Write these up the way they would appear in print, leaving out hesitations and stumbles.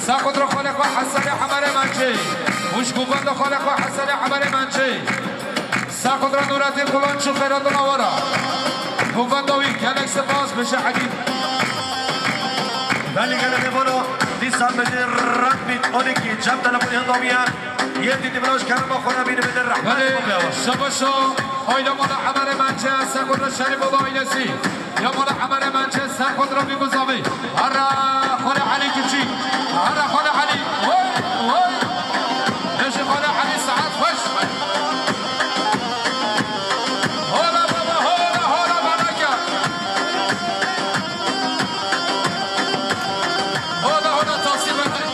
ساقط رو خالق و حسن حمر منچه مش گوگند خالق و حسن حمر منچه ساقط رو نورتی قلان شو خیرات و نوارا گوگندوی کنک سپاس بشه حدید ولی گله نبانو دیسان بده رد بید آنی که جمع تلفونی هندامیان یه دیدی بلاش کرم آخونا بینه بده رحمت شباشو آیلا مالا حمر منچه ساقط رو شریف و آیلسی یا مالا حمر منچه ساقط رو بیگوزامی هر خاله علی کچی هر خاله علی وای وای نشی خاله علی ساعت خوش هولا بابا هولا هولا بابا هولا هولا تصیبت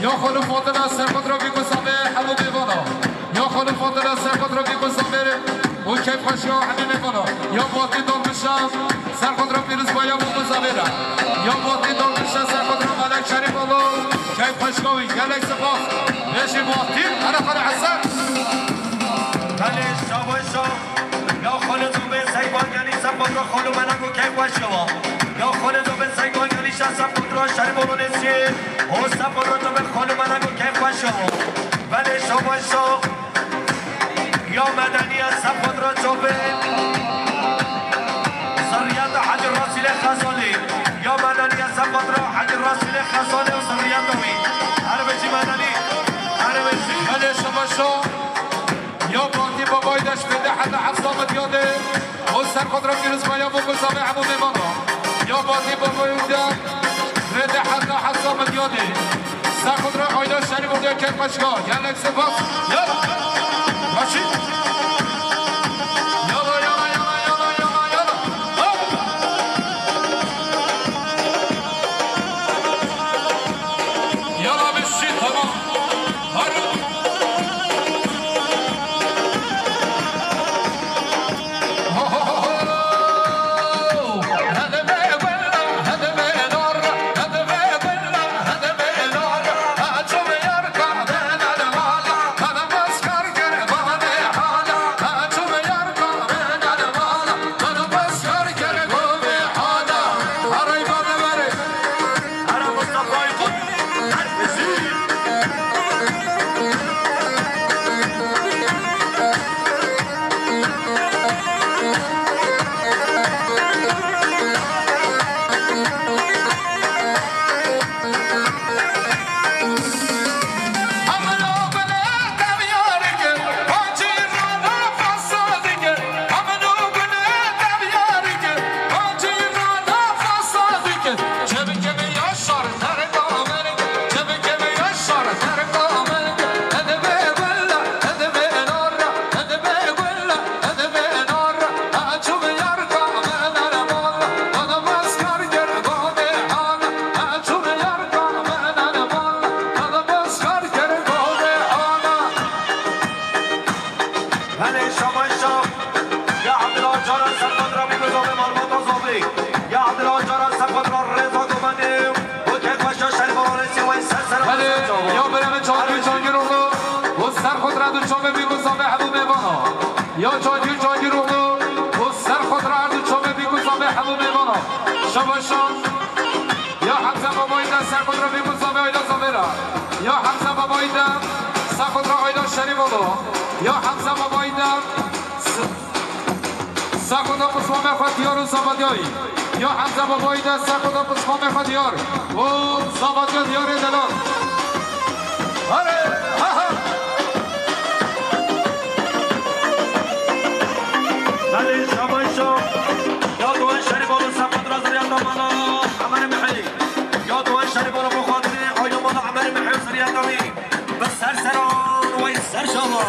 یا خانم فاطمه سرخود را بیگوزامه همو بیوانا یا خانم فاطمه سرخود را بیگوزامه او کیف خوشی ها همین میوانا یا باتی دار بشم سرخود را بیروز بایا بگوزامه را یا باتی دار بشم سرخود را ملک شریف آلو کیف خوشی هاوی گلک سپاس بیشی باتی هر خانه حسن بله شاباشا یا خانه دو به سیبان یعنی سپاد را خانو منگو کیف خوشی ها یا خانه دو به سیبان یعنی سپاد را شریف آلو نسی او سپاد را دو به خانو منگو کیف خوشی ها بله شاباشا یا مدنی سپاد را دو به سریعت حج راسل خزالی یا مدنی سپاد را حج راسل خزالی و سریعت دوی هر بچی مدنی هر بچی بله شاباشا یا باتی بابای داشت بده حد حفظامت یاده او سرخود را بیروز بایا بگوزامه همو میوانا یا باتی بابای اونجا بده حد حفظامت یاده سرخود را آیلا شریف اونجا که پشگاه یلک سپاس یلا باشی یلا یلا یلا یلا یلا یلا یلا بشی تمام بله شما شما یا عبدالله جان سرخود را میگذاره مرمات آزابی یا عبدالله جان سرخود را رضا گمانیم و که باشا شریفان رسی و این سر بله یا برم جانگیر اولو و سرخود را دو چامه میگذاره همو میوانا یا جانگیر اولو و سرخود را دو چامه میگذاره همو میوانا شما یا حمزه بابایده سرخود را میگذاره آیدا زامرا یا حمزه بابایده سرخود را آیدا شریف اولو یا حمزه بابایده سرخود پسوام خودیار و زابادیایی یا حمزه بابایده سرخود پسوام خودیار و زابادیار دیار دلال آره بله شما یا دوان شریفان و سرخود را زریعت مانا عمر محلی یا دوان شریفان و بخاطر آیدا مانا عمر محلی و زریعت آمی به سرسران و این سر شما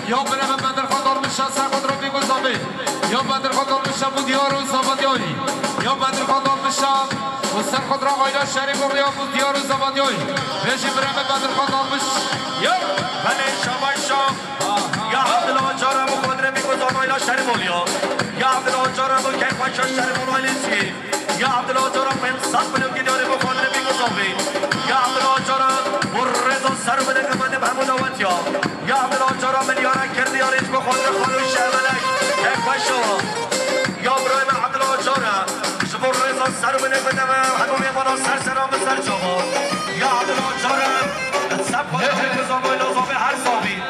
یا برم بدر خودار میشه سرخود را میگذاره یا بدر خودار میشه بودیار و زبادیایی یا بدر خودار میشه و سرخود را آیدا شریف و یا بودیار و زبادیایی بشی برم بدر خودار میشه یا بله شما یا عبدالله جارم و خودره میگذاره آیدا شریف اولیا یا عبدالله جارم و که باشا شریف اولیا یا عبدالله جارم پنسات بلیم که داره و خودره میگذاره یا عبدالله جارم و رضا سر بده که من بهمون آواتیا یا عبدالله جارم ملیارا کردی آریج بخواد خانوی شهملک که باشا یا ابراهیم عبدالله جارم شبور رضا سر بده که همون میمانا سر سرام سر جاما یا عبدالله جارم سب خود میگذاره لازمه هر صابی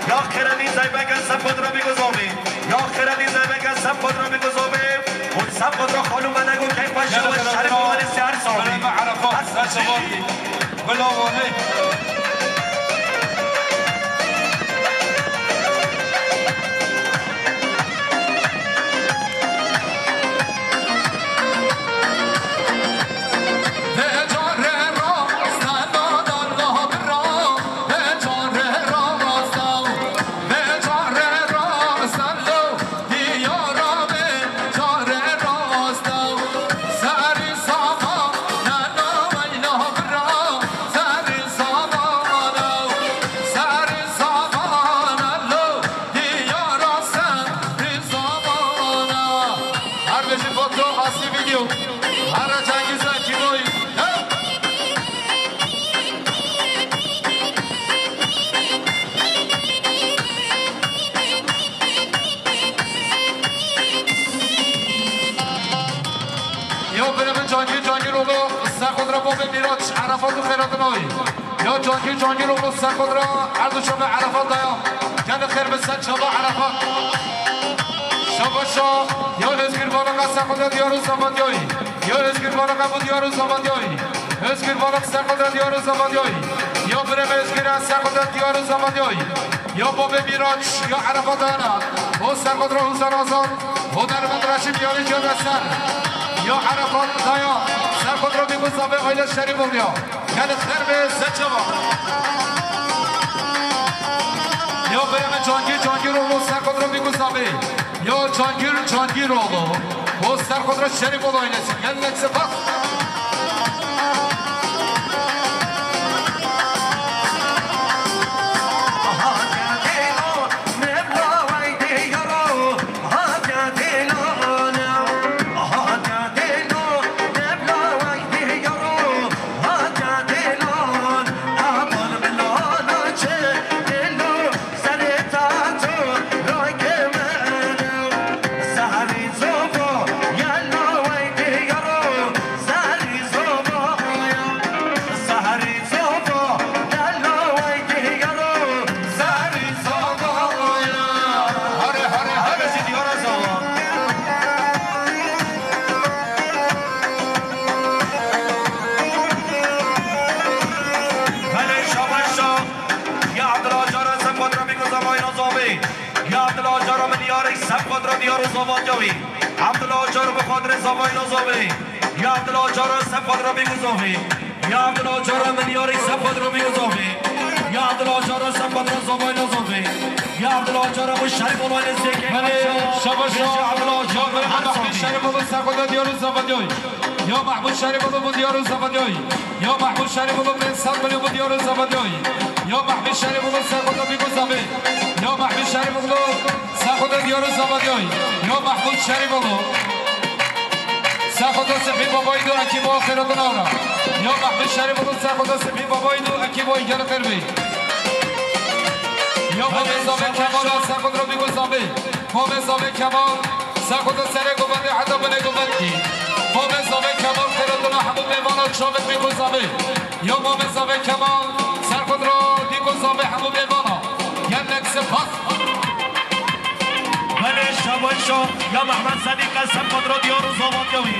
یا خیرانی زیبگه سب خود را بگذابی یا خیرانی زیبگه سب خود را بگذابی اون سب خود را خالو من نگو که پاشه و شریف آلی سیار صابی برای عرفات نشوادی بلاوانه باب میراج عرفات و خیراتنایی یا جانگی رو مستر خود را عرض شما عرفات دایا جن خیر بسن شما عرفات شما یا ازگیر بالا قصر خود دیارو زمانیایی یا ازگیر بالا قبول دیارو زمانیایی ازگیر بالا قصر خود دیارو زمانیایی یا برم ازگیر از سر خود دیارو زمانیایی یا باب میراج یا عرفات دانا و سر خود را حسن آزاد و در مدرشی بیاری جان سر یا عرفات دایا سر خود را میگوزا به آیل شریف بولیا یعنی خیر به سچما یا برم جانگیر رو سر خود را میگوزا به یا جانگیر رو و سر خود را شریف بول آیل سید یعنی نکسپاس عبدالله جارو به خاطر زوای نازاوی یا عبدالله جارو سفاد را بگذاوی یا عبدالله جارو ملیاری سفاد را بگذاوی یا عبدالله جارو سفاد را زوای نازاوی یا عبدالله جارو به شریف اولای نزدیک شباش عبدالله جارو محمود شریف اولای سفاد دیارو زوادیوی یا محمود شریف اولای دیارو زوادیوی یا محمود شریف اولای به سال بلیو دیارو زوادیوی یا محمود شریف اولای سفاد را بگذاوی یا محمود شریف اولای سفاد دیارو زوادیوی یا محمود شریف اولای سفاد سفید بابای دو اکیب آخرات نارا یا محمود شریف اولای سفاد سفید بابای دو اکیب آیگر قلبی یا مامزاوه کمال سفاد را بگذاوی مامزاوه کمال سفاد سر گوبنده حتی بله گوبندی مامزاوه کمال خیراتنا همون میوانا شابت بگذاوی یا مامزاوه کمال سفاد را بگذاوی همون میوانا یا نکس پاس بله شباشا یا محمد صدیق از سفاد را دیارو زواد یاوی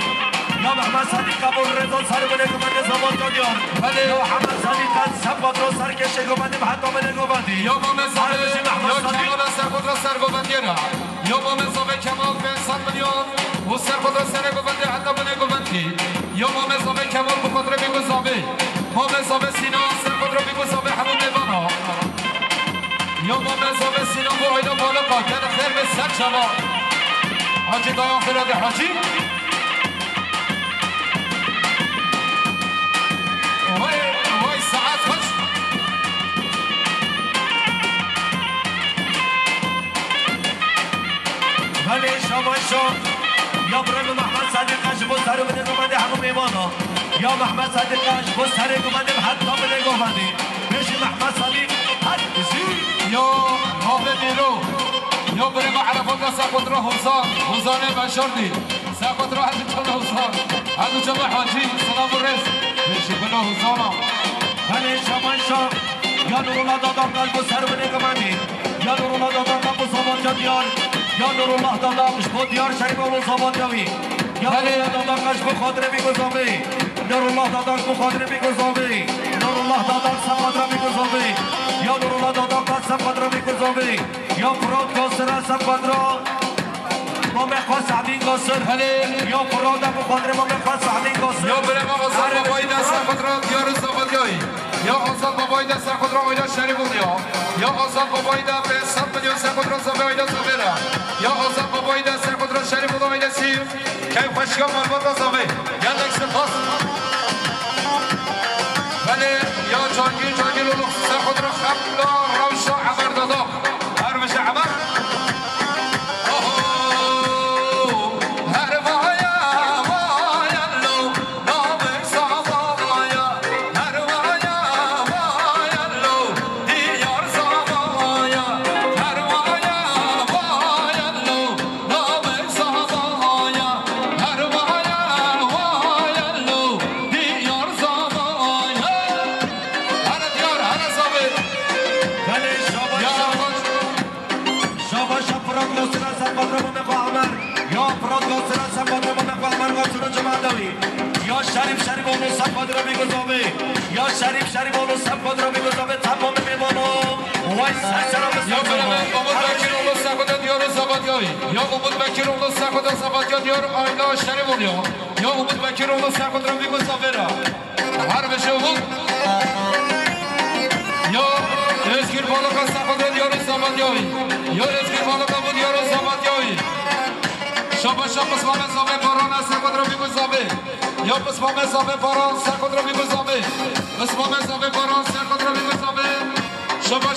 یا محمد صدیق قبول رضا سر بله گوبنده زواد را دیار بله یا محمد صدیق از سفاد را سرکشه گوبنده حتی بله گوبندی یا مامزاوه یا کمال سفاد را سر گوبندی را یا مامزاوه کمال به 100 میلیون و سفاد را سر گوبنده حتی بله گوبندی یا مامزاوه کمال بخاطر بگذاوی مامزاوه سینا سفاد را بگذاوی همون میوانا یا مامزاوه سینا با آیدا بالا پاکن خیر به سر شما حاجی دایان خیراد حاجی وای ساعت خوش بله شباشا یا برم محمد صدیق اش با سر بله گوبنده همون میوانا یا محمد صدیق اش با سر گوبنده حتی بله گوبندی بشی محمد صدیق حد بسی یا حافظ بیرو یا بریم عرفات سقط را حوزان بشاردی سقط را حد چون حوزان حد چون حاجی سلام و رس بشی بلا حوزانا بله شباشا یا نورالله دادم قلب و سر بله گوبندی یا نورالله دادم قلب و زمان جا دیار یا نورالله دادمش با دیار شریف و زمان جاوی یا نورالله دادمش با خاطر میگذاوی نورالله دادمش با خاطر میگذاوی نورالله دادم سفاد را میگذاوی یا نورالله دادم قد سفاد را میگذاوی یا فراد قاصر سفاد را ما مخواه سعدین قاصر یا فراد با خاطر ما مخواه سعدین قاصر یا بریم آزاد بابایی دست خود را دیار زبادیایی یا آزاد بابایی دست خود را آیدا شریف بولیا یا آزاد بابایی دست به 100 میلیون خود را زبه آیدا زبیره یا آزاد بابایی دست خود را شریف بولا آیدا سیر که خوشگاه مربوط را زبه یا نکس پاس بله یا جانگیر رو سر خود را خبلا روشا عمر دادا هر بشه عمر مهدوی یا شریف اونو سپاد را میگذابه یا شریف اونو سپاد را میگذابه تمام میمانم وای سرسرا یا برامه امود بکیر اولو سکودا دیار زبادیایی یا امود بکیر اولو سکودا زبادیا دیار آینا شریمونیا یا امود بکیر اولو سکودا را میگذابه را هر بشه امود یا ازگیر بالوکا سکودا دیار زبادیایی یا ازگیر بالوکا بود دیار زبادیایی شابا پسمامه زابه باران سکودا را میگذابه یا پسمامه زابه باران سکودا را میگذابه پسمامه زابه باران سکودا را میگذابه شابا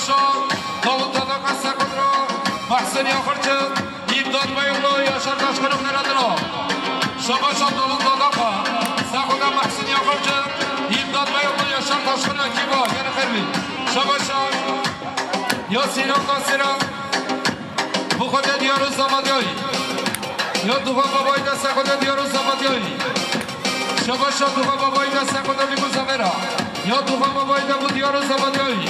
داود دادا قصه کن را محسنی آخر چه ایمداد بیولو یا شرکش کنم نردلا شما داود دادا قصه کن را محسنی آخر چه ایمداد بیولو یا شرکش کنم کی با یعنی خیر بی شما یا سینان قاسیرا بخود دیارو زمادیایی یا دوها بابای دسته کن دیارو زمادیایی شما دوها بابای دسته کن بیگو زمرا یا دوها بابای دبو دیارو زمادیایی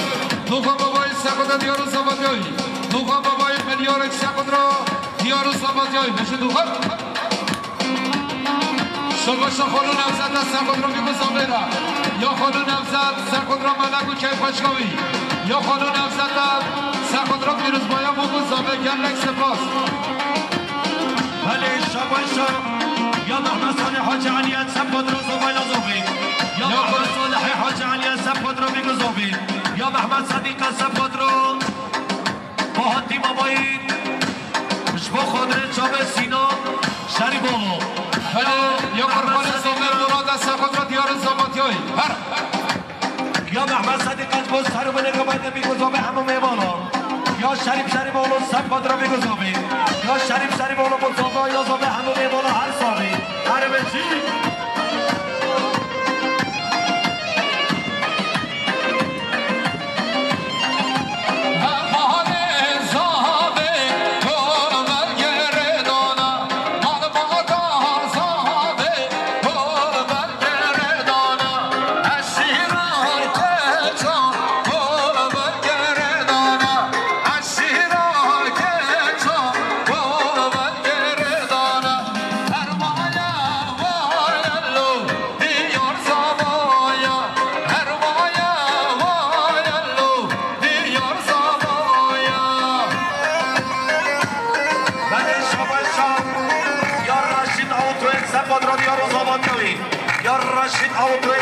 دوها بابای سکودا دیارو زبادیایی دوها بابای ملیارک سکودرا دیارو زبادیایی بشه دوها شما خانو نفزد سکودرا میگو زبیرا یا خانو نفزد سکودرا ملکو که پشکاوی یا خانو نفزد سکودرا میروز بایا بگو زبه گرلک سپاس بله شما یا محمد صالح حاج علی سکودرا زبایلا زوبی یا محمد صالح حاج علی سکودرا میگو زوبی یا محمد صدیق سفادرو با حتی مابایی شبا خودره چاب سینا شریبولو یا قربان زمین مراد سفادرو دیار زماتیایی یا محمد صدیق از باز سرو بنه که باید میگذابه همه میوانا یا شریبولو سفادرو میگذابه یا شریبولو مصابه یا زابه همه میوانا هر سامی هر بچی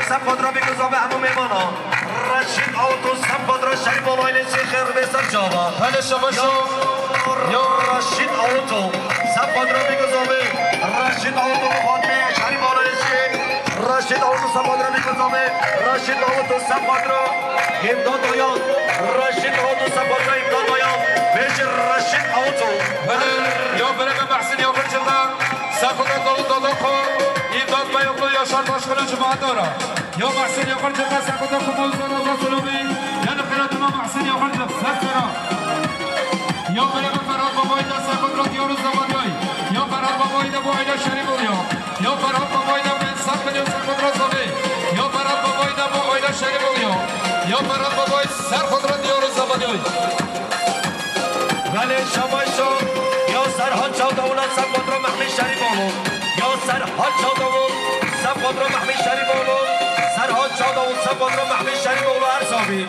سپاد را بگذابه همون میمانا رشید آوتو سپاد را شریف آلایل خیر بسر جاوا بله شما یا رشید آوتو سپاد را بگذابه رشید آوتو مخاطبه شریف آلایل رشید آوتو سپاد را بگذابه رشید آوتو سپاد را امداد آیان رشید آوتو سپاد را امداد آیان بیش رشید آوتو بله یا برای محسن یا برچلده سپاد را داود دادا خور ایمداد بیابلو یا شرطاش کنه جماعت دارا یا محسن یا برچلده سپاد را خمال زنه را سلومی یعنی خیرات ما محسن یا برچلده سپاد یا برای فراد بابای دا سپاد را دیارو زبادیایی یا فراد بابای دا بویده شریف یا فراد بابای دا انسان کنی سپاد را زبه یا فراد بابای دا بویده شریف یا فراد بابای سر خود را دیارو زبادیایی ولی شبایشو یا سرحال چاو دولت سپاد را محمد شریف آلو یا سرحال چاو دولت سپاد را محمد شریف آلو سرحال چاو دولت سپاد را محمد شریف آلو هر صابی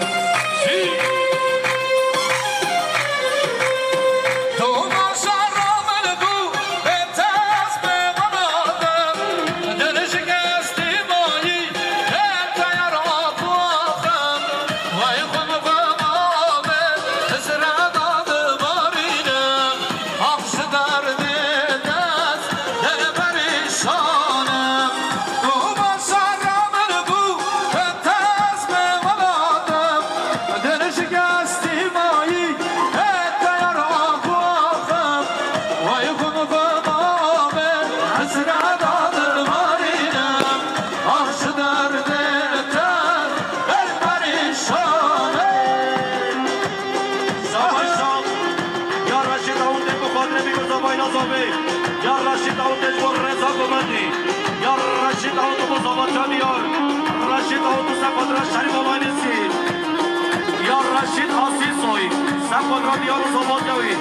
رشید آسیسوی سپاد را دیار زبادیایی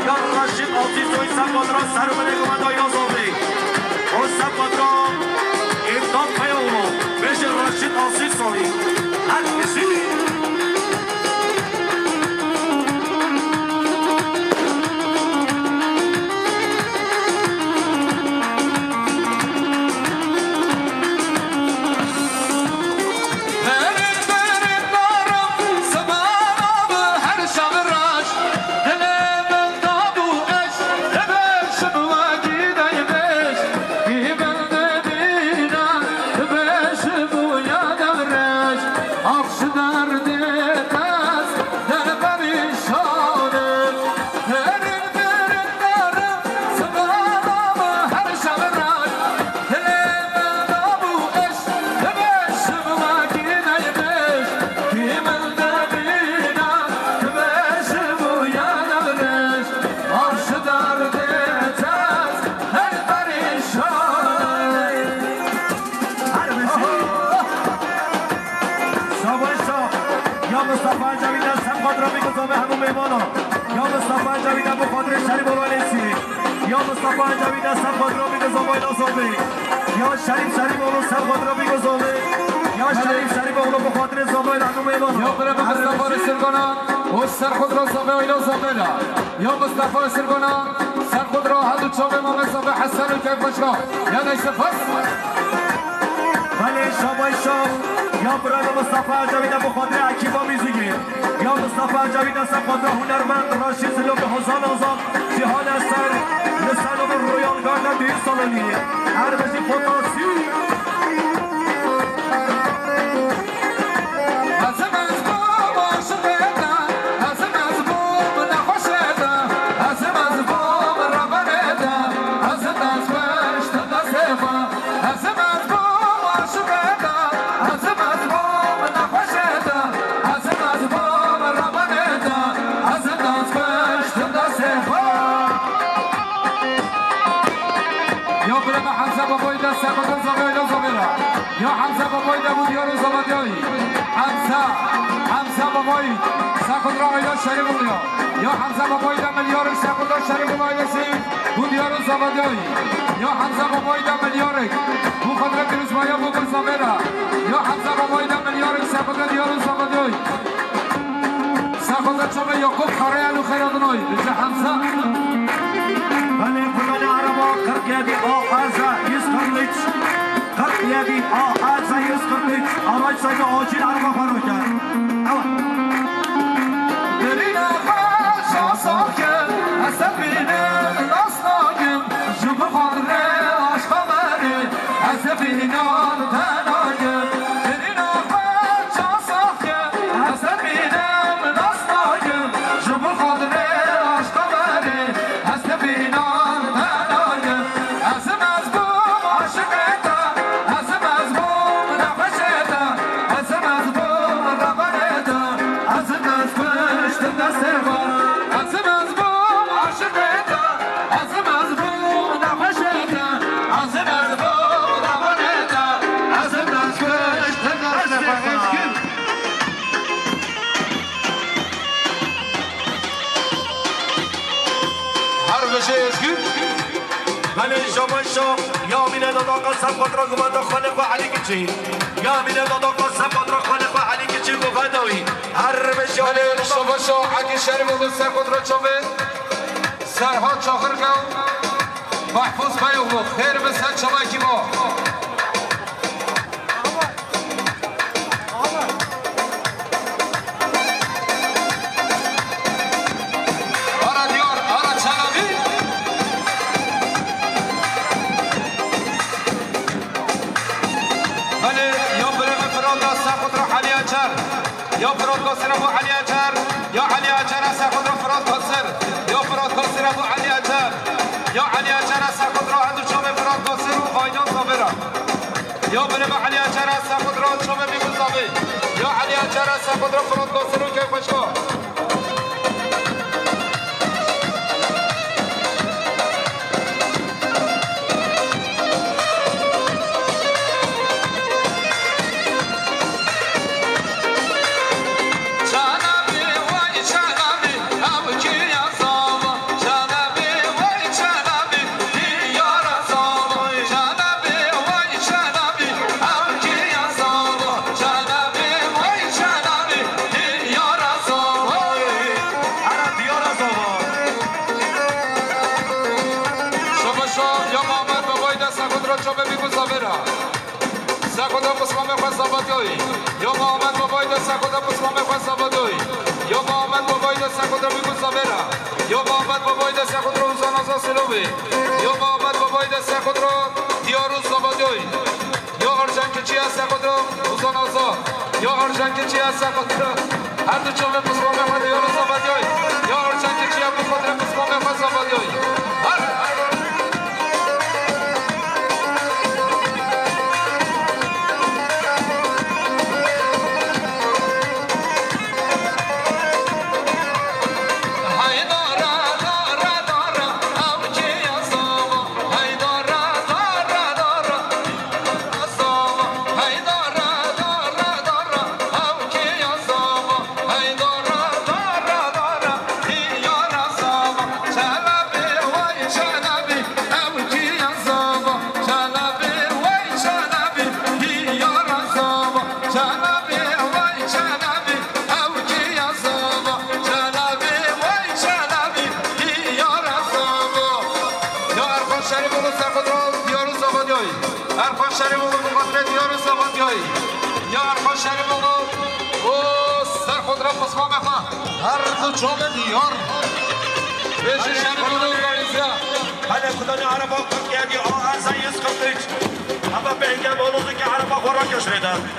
یا رشید آسیسوی سپاد را سر و بنگمند آیا زابی او سپاد را سوی هر کسی یا شریف اولو سر خود را بگذاره یا شریف اولو به خاطر زابای رحمو میبانه یا برای مصطفی سرگانا و سر خود را زابه ایلا زابه یا مصطفی سرگانا سر خود را حدو چاوه امام زابه حسن و کیف بشکا یا نیسه پس بله شابای شاب یا برای مصطفی جاویده به خاطر عکیبا میزیگی یا مصطفی جاویده سر خود را هنرمند راشید سلو به حوزان آزاد جهان اثر لسان و رویانگار دیر سالانی هر بشی فوتاسی یا حمزه بابای نبودیار زبادیایی حمزه بابای سخت را ایلا شریف بودیا یا حمزه بابای ملیار سخت را شریف بایسی بودیار زبادیایی یا حمزه بابای ملیار بو خدر کریز مایا بو برزامرا یا حمزه بابای ملیار سخت را دیار زبادیایی سخت را چوبه یاکوب خاره الو خیرادنایی بجه حمزه بله بودن عربا کرکیدی آقازه یسکرلیچ قطيبي زي يسقطني أراج سيد عاجل على مفروكة درينا خاشا صاكم أسفينا الأصناكم جب خضر عشق مري أسفينا تناكم درينا خاشا صاكم أسفينا الأصناكم جب خضر عشق مري أسفينا تناكم أسم أزبوم عشقتا بله شما یا مینه دادا قسم خود را گمان خالق و علی کچی یا مینه دادا قسم خود را خالق و علی کچی گفداوی هر بشه بله شما حقی شریف و سر خود را چوبه سرها چاخر کن محفوظ بیوگو خیر به سر شما کی ما یا فراد قاصر ابو علی اجر یا علی اجر از خود را فراد قاصر یا فراد قاصر ابو علی اجر یا علی اجر از خود را هندو چوب فراد قاصر و آیدان صابرا یا بره به علی اجر از خود را چوب میگذابه یا علی اجر از خود را فراد قاصر و کیف بشکا Jana چوبه بیگو زابرا سکودا پسمام خواست زابادیوی یا محمد بابایی دا سکودا پسمام خواست زابادیوی یا محمد بابایی دا سکودا بیگو زابرا یا محمد بابایی دا سکودا روزان آزا سلوبی یا محمد بابایی دا سکودا دیاروز زابادیوی یا ارجان کچی از سکودا روزان آزا یا ارجان کچی از سکودا هر دو چوبه پسمام خواست دیاروز زابادیوی یا ارجان کچی از بخودر پسمام خواست زابادیوی چوبه دیار بشه شنی بودو گاریزیا هله کدانی عربا کم گردی آهزه یز کمتیچ اما به اینگه بولوزه که عربا خوراکش ریدن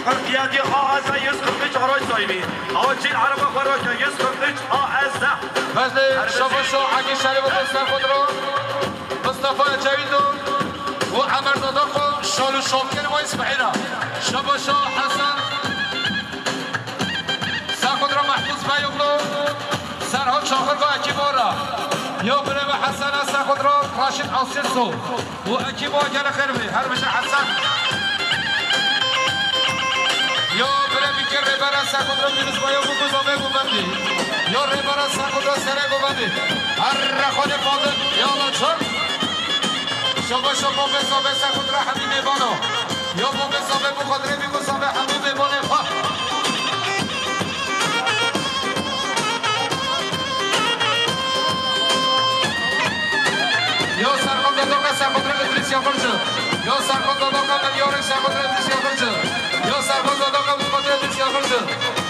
کم گردی آهزه یز کمتیچ آراج زایمی آوا چین عربا خوراکه یز کمتیچ آهزه بزلی شما شو حقی شنی بودو سر خود رو مصطفى جویدو و عمرزاده خو شالو شوکر و اسماعیلا شما شو حسن سر خود رو محفوظ بیوگلو سرها چاخرگاه اکیبارا یا بره و حسن از خود را راشد آسیسو و اکیبا گر خربی هر بشه حسن یا بره بیکر ریبر از خود را بیرز بایا بگوزامه گوبندی یا ریبر از خود را سره گوبندی هر رخون فاضل یا لچر شما بسابه خود را همین میبانو یا بسابه بخدره بگوزامه همین میبانه خواه یا سرکان داداکا سرکان ادریس یافرچه یا سرکان داداکا ملیارک سرکان ادریس یافرچه یا سرکان داداکا بخاطر ادریس یافرچه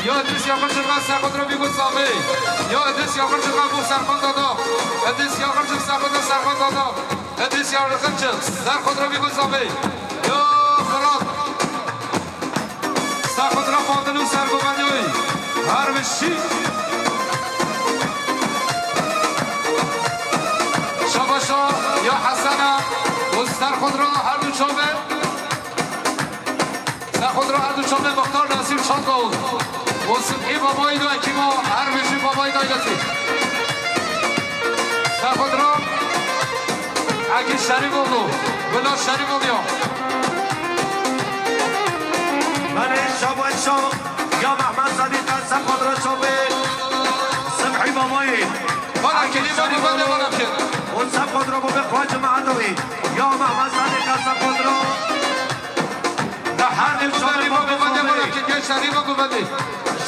یا ادریس یافرچه قا سرکان رو بیگو سامه یا ادریس یافرچه قا بو سرکان داداک ادریس یافرچه سرکان داداک ادریس یافرچه سرکان رو بیگو سامه یا خلاص سرکان رو فاندلو سرگومندوی هر بشی شباشا یا حسنا و سر خود را هر دو چوبه سر خود را هر دو چوبه مختار نصیب چند گول و سبحی بابایی دو اکیما هر بشی بابایی دای نصیب سر خود را اگه شریف بودو بلا شریف بودیا من شباشا یا محمد صدیق سر خود را چوبه سبحی بابایی بالا کلیمانی بنده بالا کن اون سب خود را به خواهد معدوی یا محمد صدیق سب خود را در هر دل شما با ببنده بالا که گل شریف بگو بنده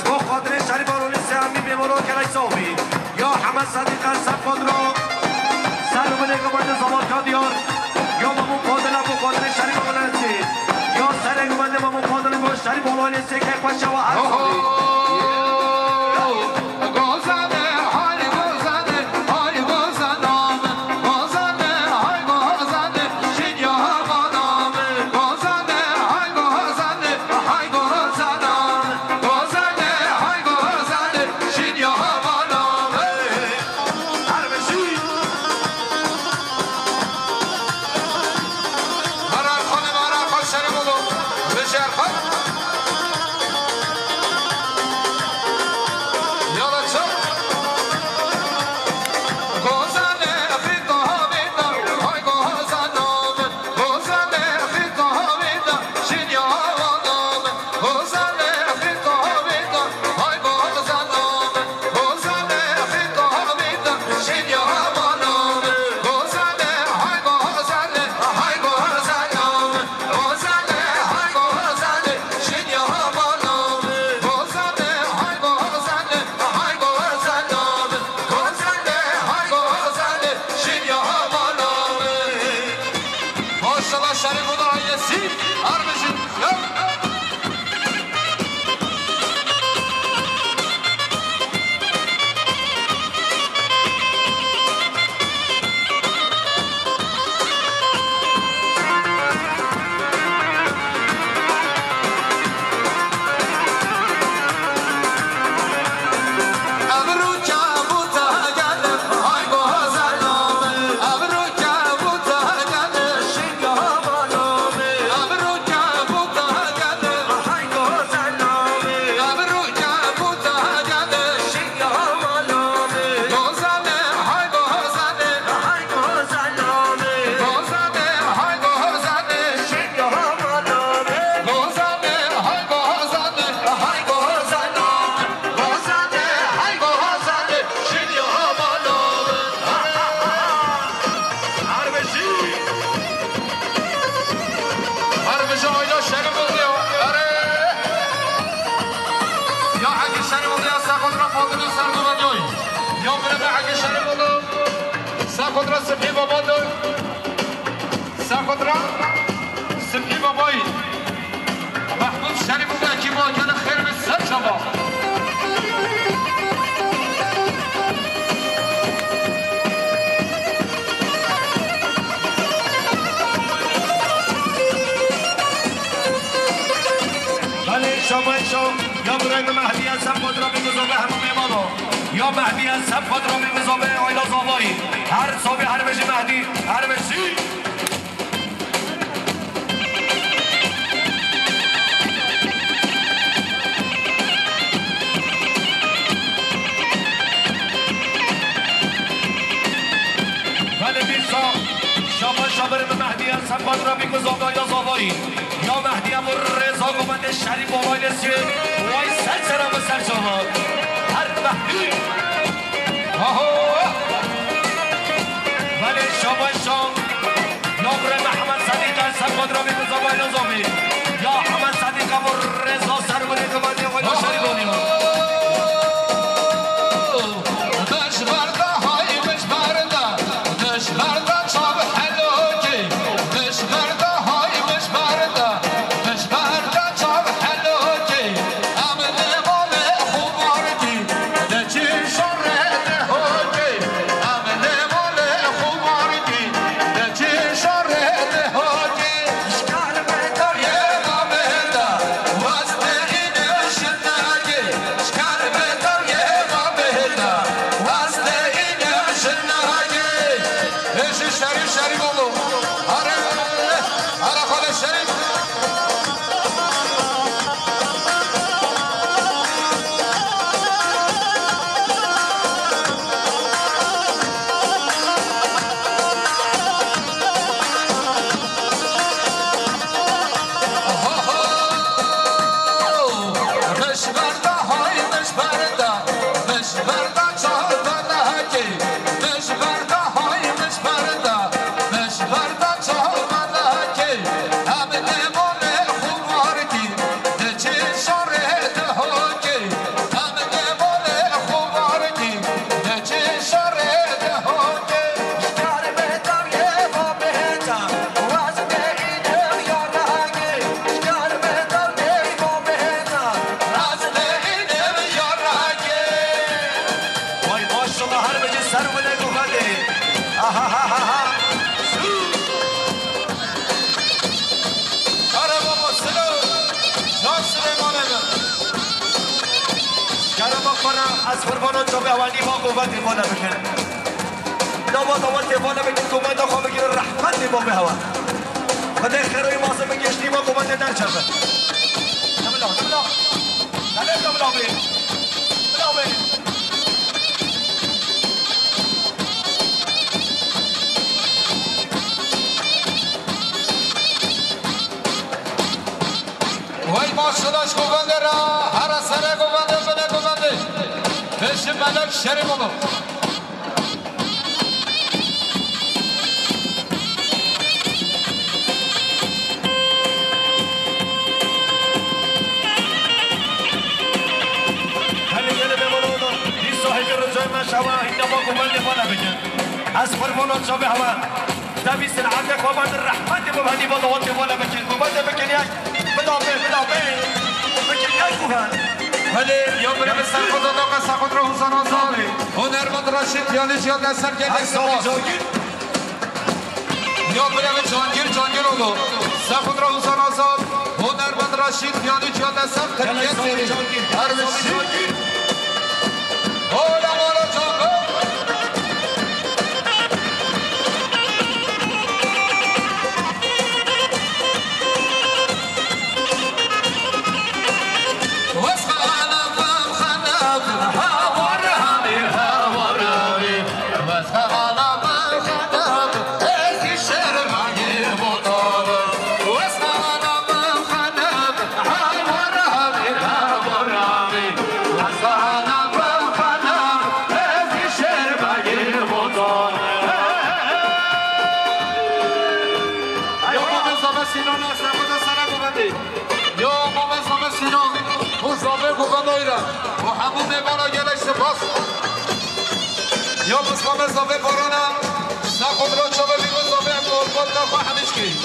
شما خاطر شریف آرون سیامی بیمارو کرای صوفی یا محمد صدیق سب خود را سر رو بله گبنده زمان کا دیار یا ممون فاضل ابو خاطر شریف آرون سی یا سر گبنده ممون فاضل ابو شریف آرون سی که پشه و هر بره به حق شریف بودو سرخودرا سپی بابا دو سرخودرا سپی بابایی محبوب شریف بودو اکی با کل خیر به سر شما شما یا برای مهدی از سب خود را بگذار به همون میمانو یا مهدی از سب خود را بگذار به آیلا زابایی هر صابی هر بشی مهدی هر بشی ولی بیسا شما شابر به مهدی از سب خود را بگذار به آیلا زابایی یا مهدی امور رضا گومنده شریف بابای نسیه وای سر سرم و سر شما هر مهدی ولی شما شام یا برای محمد صدیق از سب خود را بگذار به آیلا زابایی یا محمد صدیق امور رضا سر بره گومنده آیلا شریفانی از قربانان جا به اولی ما قوت ایفاده بکن دوات ایفاده بکن قوت خواه بگیر رحمت ما به هوا خدا خیروی ماسه بگشتی ما قوت در چرده نبلا نبلا بین وای ماشداش گوونده را هر سره گوونده بده گوونده بشه ملک شریف بابا از قربانان شما هوا دویست العدق و بعد الرحمت ببهدی با دوات بالا بکن گوبنده بکن یک بلابه بکن یک گوبن ولی یا برای سر خدا داغ سر خود را حسن آزاد هنرمند راشد یعنی جیاد دستر گرد سواز یا برای جانگیر اولو سر خود را حسن آزاد هنرمند راشد یعنی جیاد دستر تریت سری هر بشی اولا مولا جانگو و همون میمانا گلش سپاس یا بسخوام زابه بارانم سخود را چابه بیگو زابه بولبول نخواه همیشکی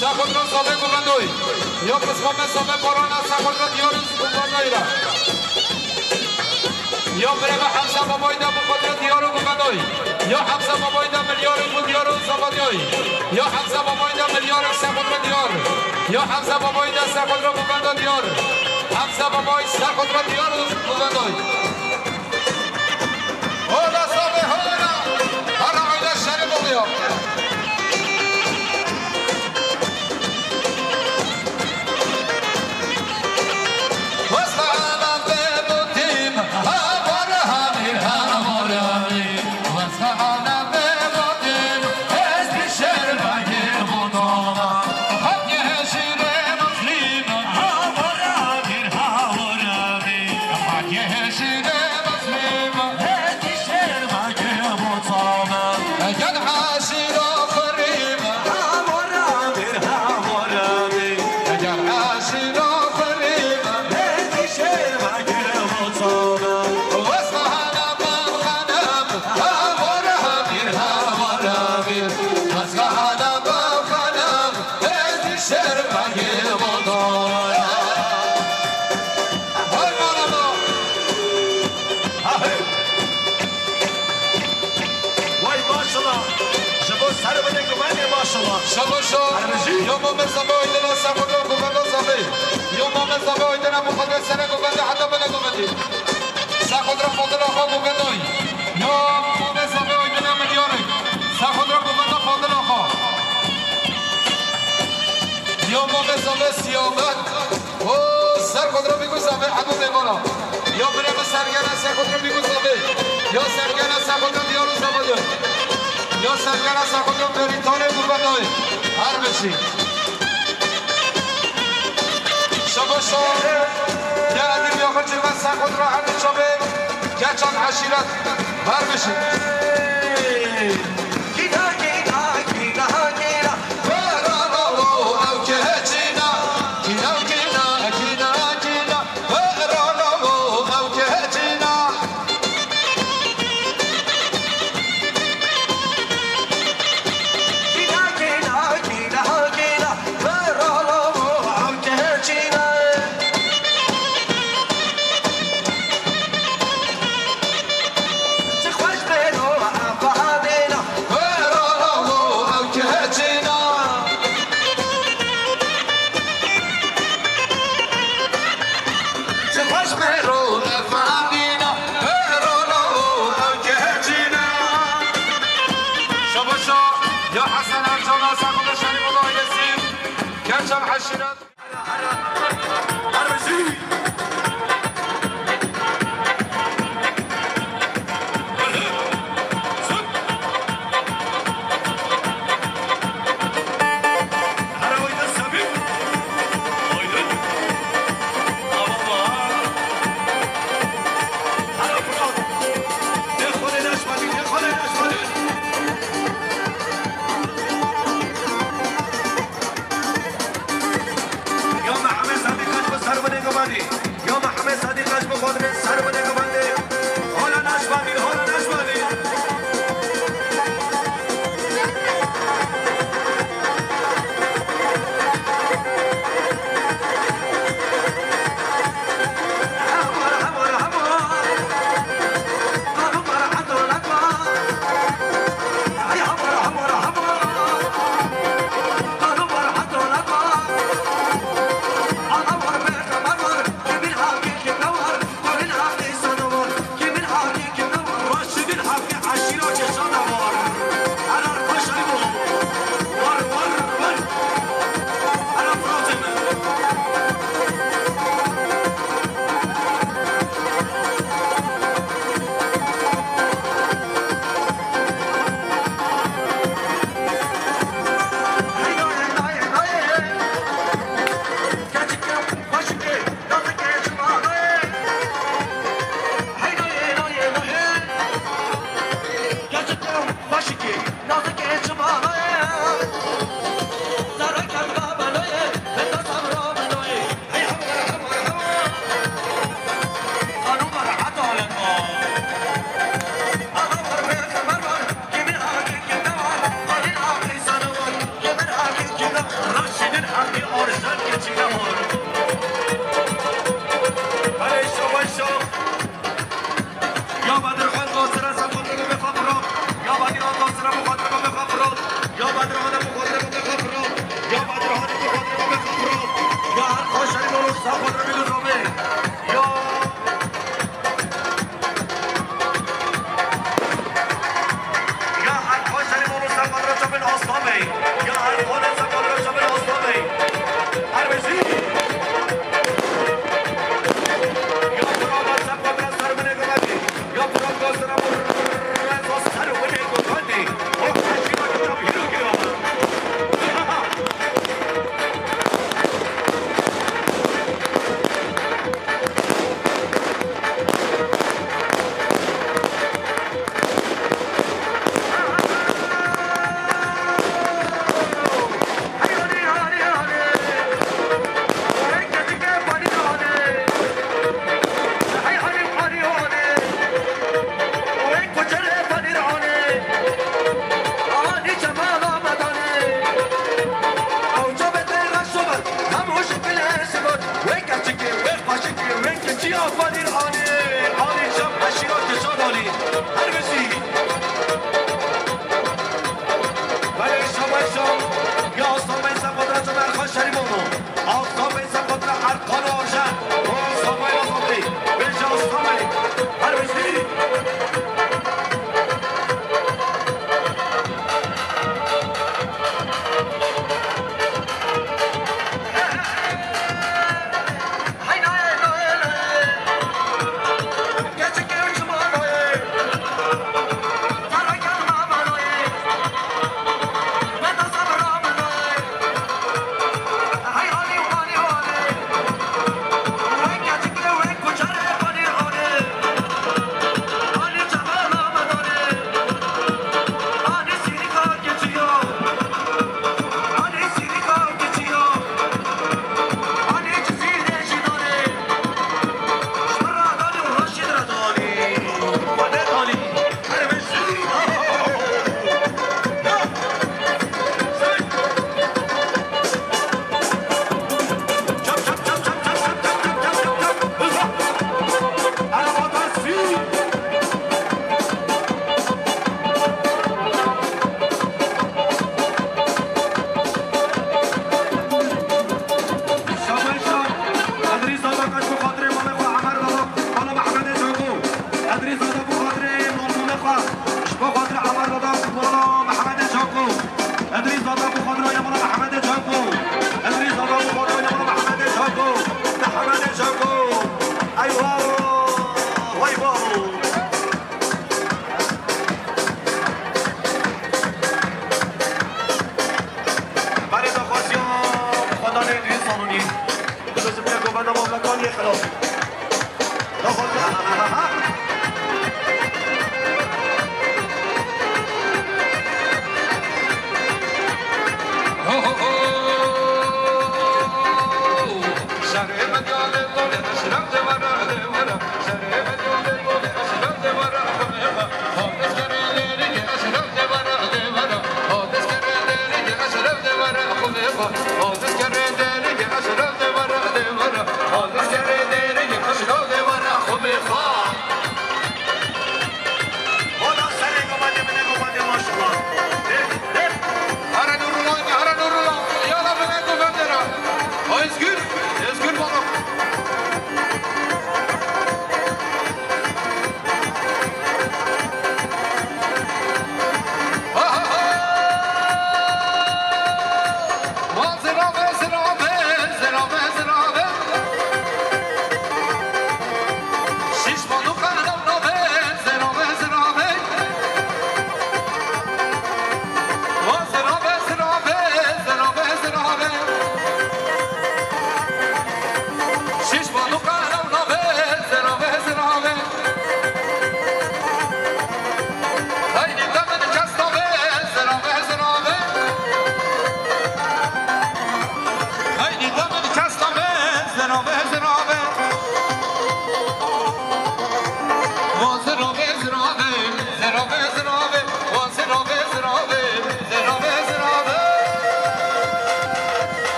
سخود را زابه گوگندوی یا بسخوام زابه بارانم سخود را دیاری گوگندوی را یا بره به حمزه بابایده بخود را دیارو گوگندوی یا حمزه بابایده ملیار بود دیارو زبادیوی یا حمزه بابایده ملیار سخود را دیار یا حمزه بابایده سخود را گوگندا دیار حمزه بابای سخود را دیارو گوگندوی هولا صابه هولا هلا عیده شریف بیا شباشا یا ما مزابه آیدنا سخودر گوگندا زابه یا ما مزابه آیدنا مخدر سنه گوگنده حتی بله گوگندی سخودر فاضل آقا گوگندوی یا ما مزابه آیدنا ملیاره سخودر گوگندا فاضل آقا یا ما مزابه سیامت و سر خود را بگو زابه حدو دیوانا یا بریم سرگن سر خود را بگو زابه یا سرگن سر خود را دیارو زاباده یا سرگن سر خود را بریتانه گوگندوی هر بشی شباشا یه عدیم یا خود چیمن سر خود را هر چابه یه چند عشیرت هر بشی گینا گینا گینا گینا برانو او که چینا گینا گینا گینا گینا برانو او که چینا یا حسن ارجان سخود شریف الله یسیم گرچم حشیرت آفرین آلی آلی جام اشیرات جان آلی هر بسی ولی شما یا آستان بیسا قدرت مرخان شریمونو آستان بیسا قدرت ارکان آرشن و آستان بیسا قدرت بلجا آستان بیسا هر بسی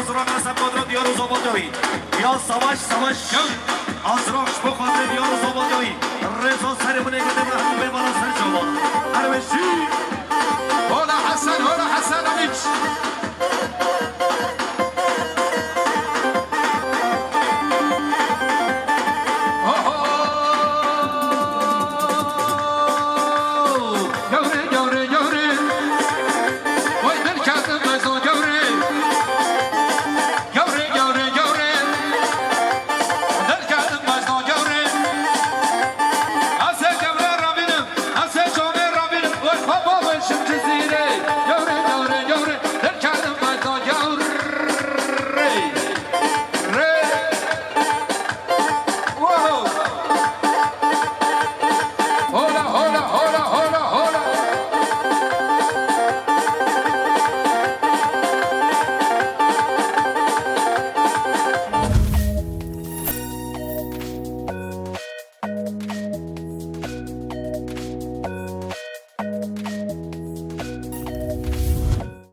آزراق هستم قدرت دیار زبادوی یا سواش آزراقش بخاطر دیار زبادوی رضا سرمونه گده به همون ببارا سر شما عربشی هلا حسن هلا حسن